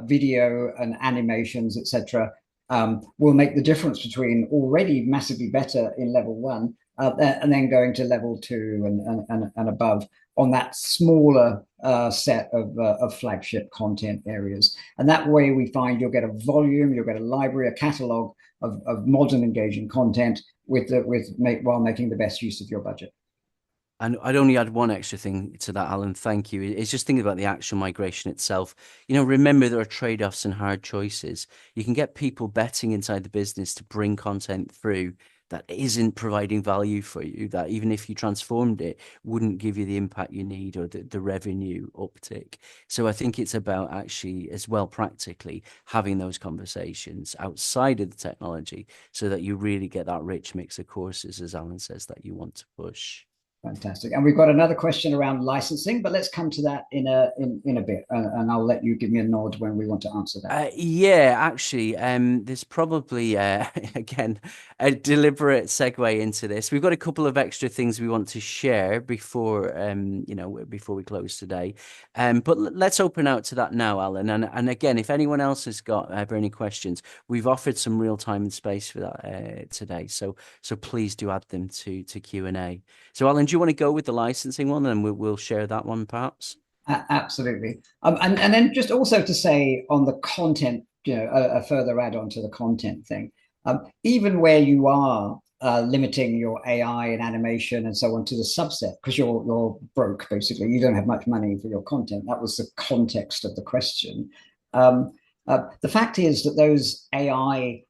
video and animations, etc., will make the difference between already massively better in level one and then going to level two and above on that smaller set of flagship content areas. And that way we find you'll get a volume, you'll get a library, a catalog of modern engaging content while making the best use of your budget. And I'd only add one extra thing to that, Alan. Thank you. It's just thinking about the actual migration itself. Remember there are trade-offs and hard choices. You can get people betting inside the business to bring content through that isn't providing value for you, that even if you transformed it, wouldn't give you the impact you need or the revenue uptick. So I think it's about actually, as well, practically having those conversations outside of the technology so that you really get that rich mix of courses, as Alan says, that you want to push. Fantastic. And we've got another question around licensing, but let's come to that in a bit, and I'll let you give me a nod when we want to answer that. Yeah, actually, there's probably again a deliberate segue into this. We've got a couple of extra things we want to share before before we close today. But let's open out to that now, Alan. And again, if anyone else has got any questions, we've offered some real time and space for that today. So please do add them to Q&A. So Alan, do you want to go with the licensing one, and we'll share that one perhaps? Absolutely. And then just also to say on the content, a further add on to the content thing, even where you are limiting your AI and animation and so on to the subset, because you're broke basically, you don't have much money for your content. That was the context of the question. The fact is that those AI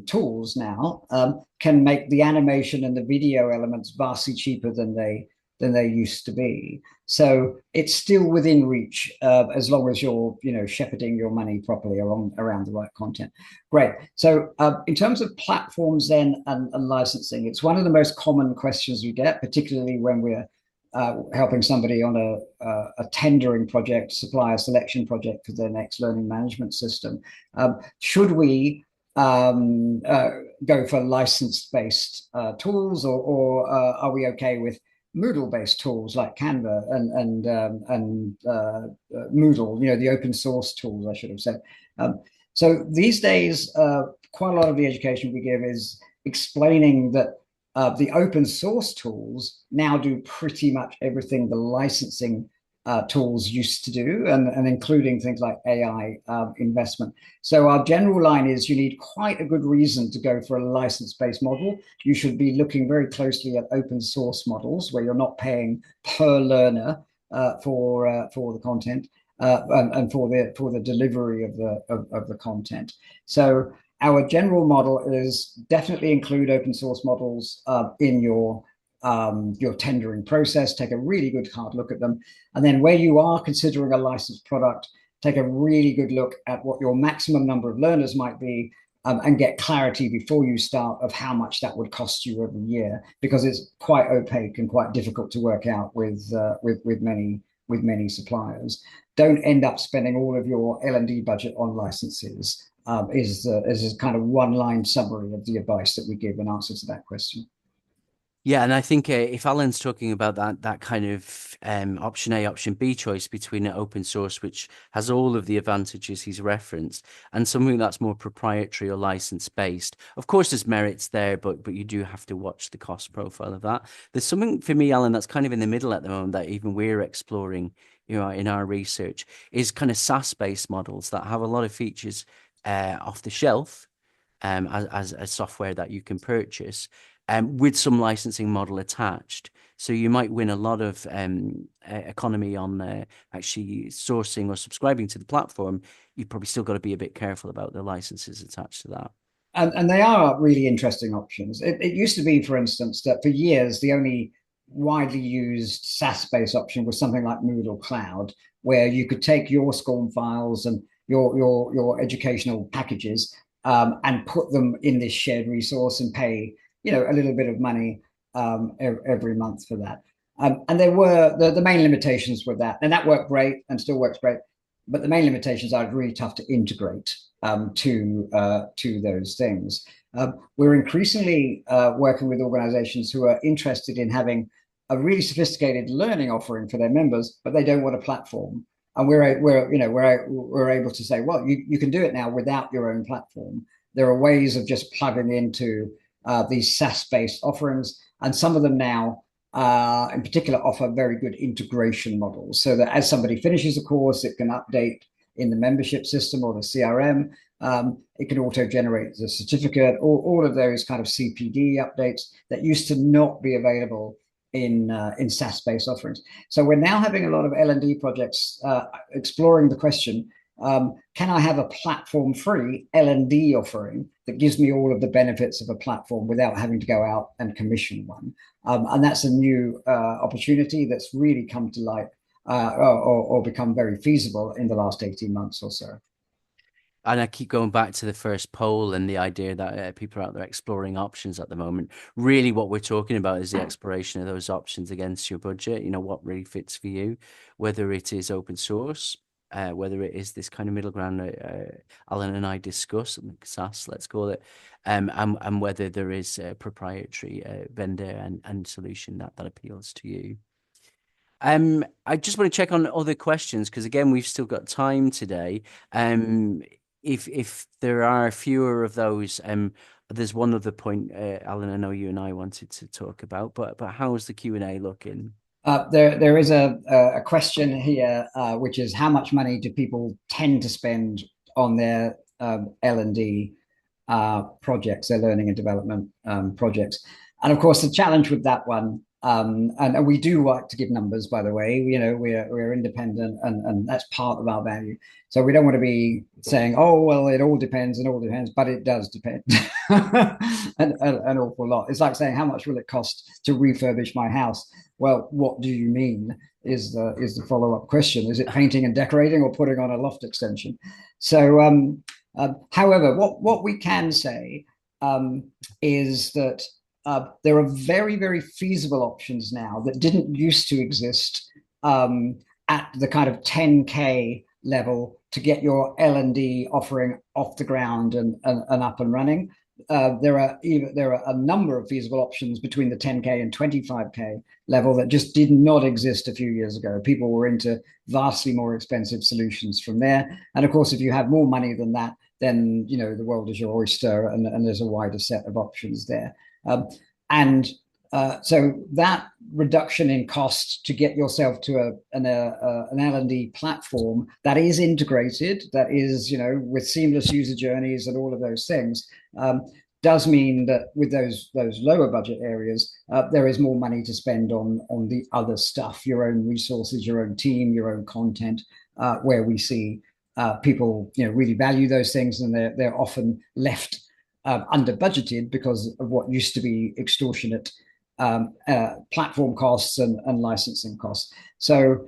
tools now can make the animation and the video elements vastly cheaper than they used to be. So it's still within reach as long as you're, shepherding your money properly around the right content. Great. So in terms of platforms then and licensing, it's one of the most common questions we get, particularly when we're helping somebody on a tendering project, supplier selection project for their next learning management system. Should we go for license-based tools, or are we okay with Moodle-based tools like Canva and Moodle, the open source tools, I should have said. So these days, quite a lot of the education we give is explaining that the open source tools now do pretty much everything the licensing tools used to do, and including things like AI investment. So our general line is you need quite a good reason to go for a license-based model. You should be looking very closely at open source models where you're not paying per learner for the content and for the delivery of the content. So our general model is definitely include open source models in your tendering process. Take a really good hard look at them. And then where you are considering a licensed product, take a really good look at what your maximum number of learners might be, and get clarity before you start of how much that would cost you every year, because it's quite opaque and quite difficult to work out with many suppliers. Don't end up spending all of your L&D budget on licenses. Is a kind of one-line summary of the advice that we give in answer to that question. Yeah, and I think if Alan's talking about that kind of option A, option B choice between an open source, which has all of the advantages he's referenced, and something that's more proprietary or license based, of course there's merits there, but you do have to watch the cost profile of that. There's something for me, Alan, that's kind of in the middle at the moment that even we're exploring, in our research, is kind of SaaS based models that have a lot of features off the shelf as a software that you can purchase. With some licensing model attached. So you might win a lot of economy on actually sourcing or subscribing to the platform. You've probably still got to be a bit careful about the licenses attached to that. And they are really interesting options. It used to be, for instance, that for years, the only widely used SaaS-based option was something like Moodle Cloud, where you could take your SCORM files and your educational packages and put them in this shared resource and pay a little bit of money every month for that. And there were the main limitations with that, and that worked great and still works great. But the main limitations are really tough to integrate to those things. We're increasingly working with organizations who are interested in having a really sophisticated learning offering for their members, but they don't want a platform. And we're able to say, well, you can do it now without your own platform. There are ways of just plugging into these SaaS-based offerings, and some of them now, in particular, offer very good integration models, so that as somebody finishes a course, it can update in the membership system or the CRM. It can auto-generate the certificate, all of those kind of CPD updates that used to not be available in SaaS-based offerings. So we're now having a lot of L&D projects exploring the question, can I have a platform-free L&D offering that gives me all of the benefits of a platform without having to go out and commission one? And that's a new opportunity that's really come to light or become very feasible in the last 18 months or so. And I keep going back to the first poll and the idea that people are out there exploring options at the moment. Really, what we're talking about is the exploration of those options against your budget. What really fits for you, whether it is open source, whether it is this kind of middle ground Alan and I discuss, SaaS, let's call it, and whether there is a proprietary vendor and solution that appeals to you. I just want to check on other questions because again, we've still got time today. If there are fewer of those, there's one other point, Alan, I know you and I wanted to talk about, but how's the Q&A looking? There is a question here, which is how much money do people tend to spend on their L&D projects, their learning and development projects. And of course, the challenge with that one, and we do like to give numbers, by the way, we're independent and that's part of our value. So we don't want to be saying, oh, well, it all depends and all depends, but it does depend an awful lot. It's like saying, how much will it cost to refurbish my house? Well, what do you mean is the follow-up question. Is it painting and decorating or putting on a loft extension? So, however, what we can say is that there are very, very feasible options now that didn't used to exist at the kind of 10K level to get your L&D offering off the ground and up and running. There are a number of feasible options between the 10K and 25K level that just did not exist a few years ago. People were into vastly more expensive solutions from there. And of course, if you have more money than that, then the world is your oyster, and there's a wider set of options there. So that reduction in cost to get yourself to an L&D platform that is integrated, that is, with seamless user journeys and all of those things, does mean that with those lower budget areas, there is more money to spend on the other stuff, your own resources, your own team, your own content, where we see people, really value those things, and they're often left under budgeted because of what used to be extortionate platform costs and licensing costs. So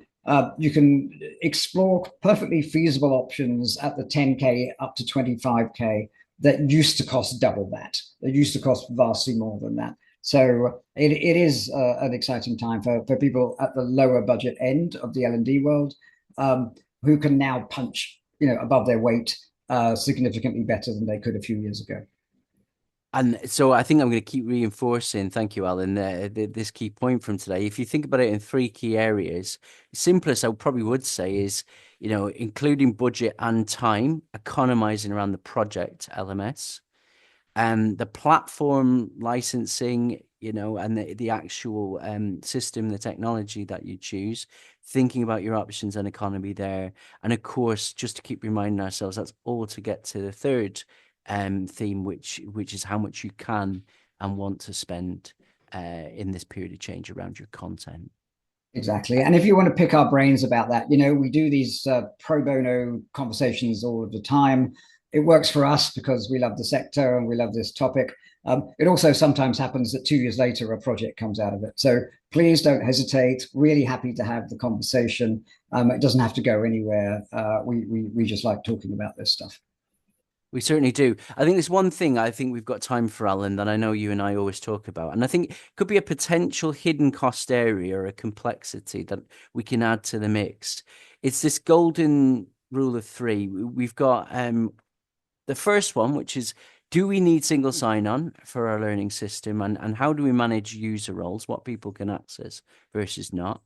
you can explore perfectly feasible options at the 10K up to 25K that used to cost double that. That used to cost vastly more than that. So it is an exciting time for people at the lower budget end of the L&D world who can now punch above their weight significantly better than they could a few years ago. And so I think I'm going to keep reinforcing, thank you, Alan, this key point from today. If you think about it in three key areas, simplest I probably would say is, including budget and time, economizing around the project LMS, and the platform licensing, and the actual system, the technology that you choose, thinking about your options and economy there. And of course, just to keep reminding ourselves, that's all to get to the third theme, which is how much you can and want to spend in this period of change around your content. Exactly. And if you want to pick our brains about that, we do these pro bono conversations all of the time. It works for us because we love the sector and we love this topic. It also sometimes happens that 2 years later, a project comes out of it. So please don't hesitate. Really happy to have the conversation. It doesn't have to go anywhere. We just like talking about this stuff. We certainly do. I think there's one thing I think we've got time for, Alan, that I know you and I always talk about. And I think it could be a potential hidden cost area or a complexity that we can add to the mix. It's this golden rule of three. We've got the first one, which is, do we need single sign-on for our learning system? And how do we manage user roles, what people can access versus not?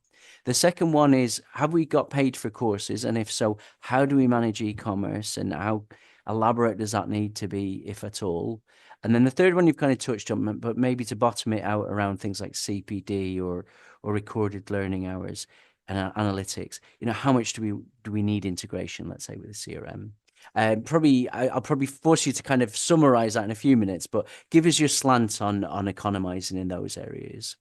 The second one is, have we got paid for courses? And if so, how do we manage e-commerce, and how elaborate does that need to be, if at all? And then the third one you've kind of touched on, but maybe to bottom it out around things like CPD or recorded learning hours and analytics. How much do we need integration, let's say, with the CRM? I'll probably force you to kind of summarize that in a few minutes, but give us your slant on economizing in those areas.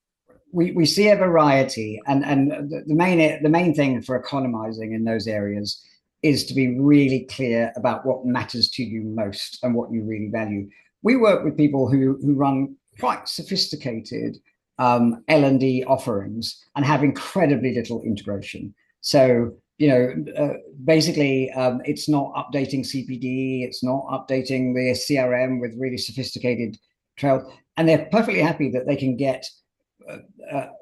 We see a variety, and the main thing for economizing in those areas is to be really clear about what matters to you most and what you really value. We work with people who run quite sophisticated L&D offerings and have incredibly little integration. So, basically, it's not updating CPD, it's not updating the CRM with really sophisticated trails, and they're perfectly happy that they can get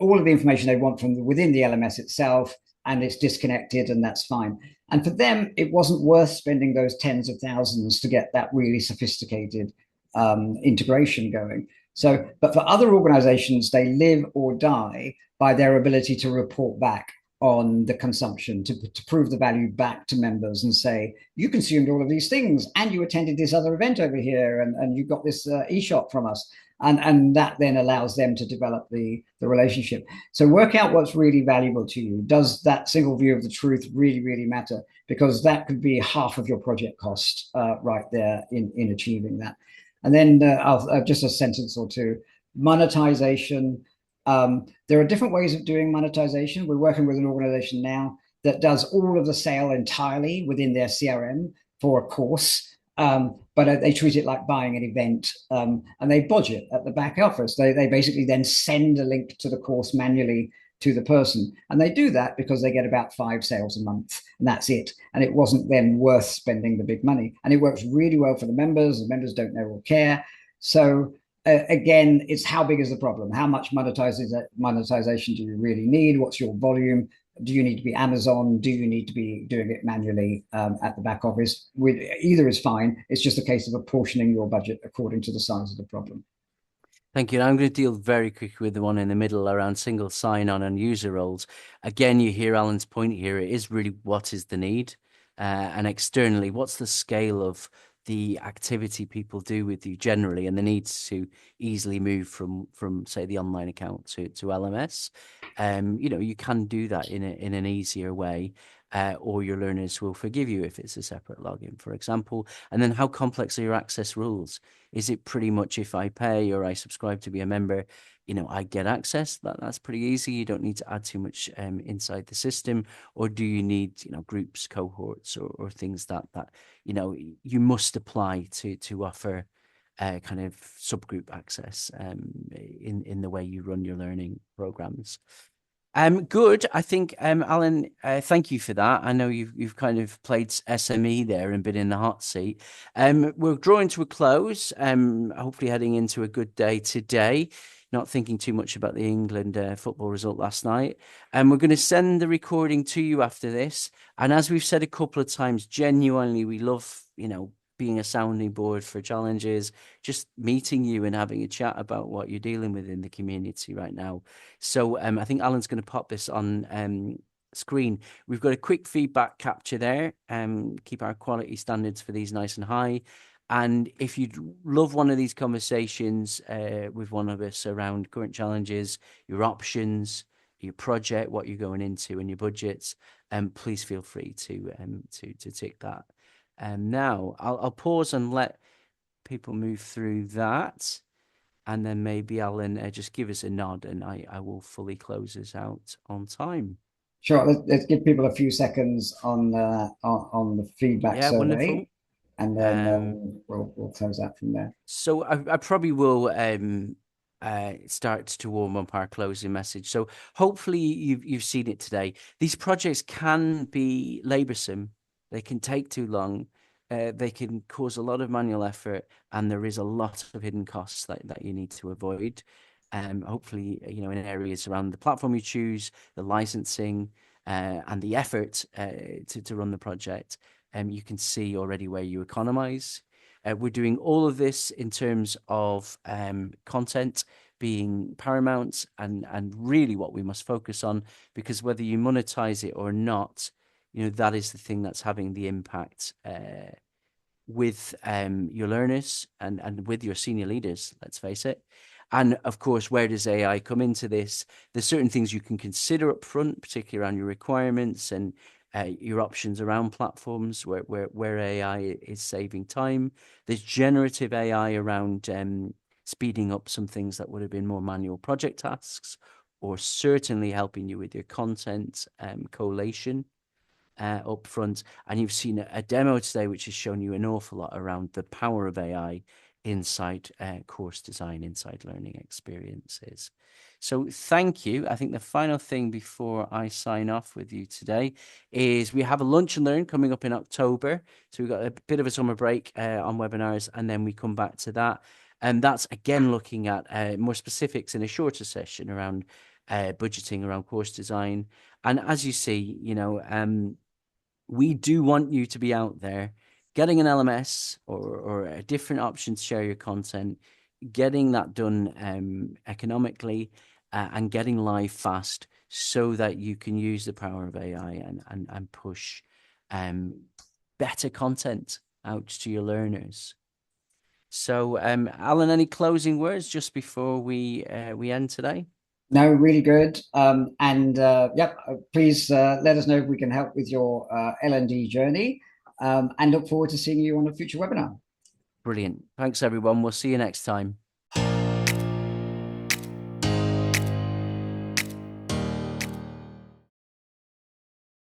all of the information they want from within the LMS itself, and it's disconnected, and that's fine. And for them, it wasn't worth spending those tens of thousands to get that really sophisticated integration going. So, but for other organizations, they live or die by their ability to report back on the consumption, to prove the value back to members and say, you consumed all of these things and you attended this other event over here and you got this e-shop from us. And that then allows them to develop the relationship. So work out what's really valuable to you. Does that single view of the truth really matter? Because that could be half of your project cost right there in achieving that. And then just a sentence or two. Monetization. There are different ways of doing monetization. We're working with an organization now that does all of the sale entirely within their CRM for a course. But they treat it like buying an event, and they budget at the back office. They basically then send a link to the course manually to the person. And they do that because they get about 5 sales a month, and that's it. And it wasn't then worth spending the big money. And it works really well for the members. The members don't know or care. So again, it's how big is the problem? How much monetization do you really need? What's your volume? Do you need to be Amazon? Do you need to be doing it manually at the back office? Either is fine. It's just a case of apportioning your budget according to the size of the problem. Thank you. And I'm going to deal very quickly with the one in the middle around single sign-on and user roles. Again, you hear Alan's point here. It is really what is the need? And externally, what's the scale of the activity people do with you generally, and the needs to easily move from say the online account to LMS. You can do that in an easier way, or your learners will forgive you if it's a separate login, for example. And then how complex are your access rules? Is it pretty much if I pay or I subscribe to be a member, I get access? That's pretty easy. You don't need to add too much inside the system. Or do you need, groups, cohorts, or things that you must apply to offer kind of subgroup access in the way you run your learning programs? Good. I think, Alan, thank you for that. I know you've kind of played SME there and been in the hot seat. We're drawing to a close, hopefully heading into a good day today. Not thinking too much about the England football result last night. And we're going to send the recording to you after this. And as we've said a couple of times, genuinely, we love, being a sounding board for challenges, just meeting you and having a chat about what you're dealing with in the community right now. So I think Alan's going to pop this on screen. We've got a quick feedback capture there. Keep our quality standards for these nice and high. And if you'd love one of these conversations with one of us around current challenges, your options, your project, what you're going into, and your budgets, please feel free to tick that. Now I'll pause and let people move through that, and then maybe Alan just give us a nod, and I will fully close us out on time. Sure. Let's give people a few seconds on the feedback survey. Wonderful. And then we'll close out from there. So I probably will start to warm up our closing message. So hopefully you've seen it today. These projects can be laborsome. They can take too long. They can cause a lot of manual effort, and there is a lot of hidden costs that you need to avoid. Hopefully, in areas around the platform you choose, the licensing, and the effort to run the project. You can see already where you economize. We're doing all of this in terms of content being paramount and really what we must focus on, because whether you monetize it or not, that is the thing that's having the impact with your learners and with your senior leaders, let's face it. And of course, where does AI come into this? There's certain things you can consider up front, particularly around your requirements and your options around platforms where AI is saving time. There's generative AI around speeding up some things that would have been more manual project tasks, or certainly helping you with your content collation up front. And you've seen a demo today which has shown you an awful lot around the power of AI inside course design, inside learning experiences. So thank you. I think the final thing before I sign off with you today is we have a lunch and learn coming up in October. So we've got a bit of a summer break on webinars, and then we come back to that. And that's again looking at more specifics in a shorter session around budgeting, around course design. And as you see, we do want you to be out there getting an LMS or a different option to share your content, getting that done economically and getting live fast, so that you can use the power of AI and push better content out to your learners. So, Alan, any closing words just before we end today? No, really good. Please let us know if we can help with your L&D journey, and look forward to seeing you on a future webinar. Brilliant. Thanks, everyone. We'll see you next time.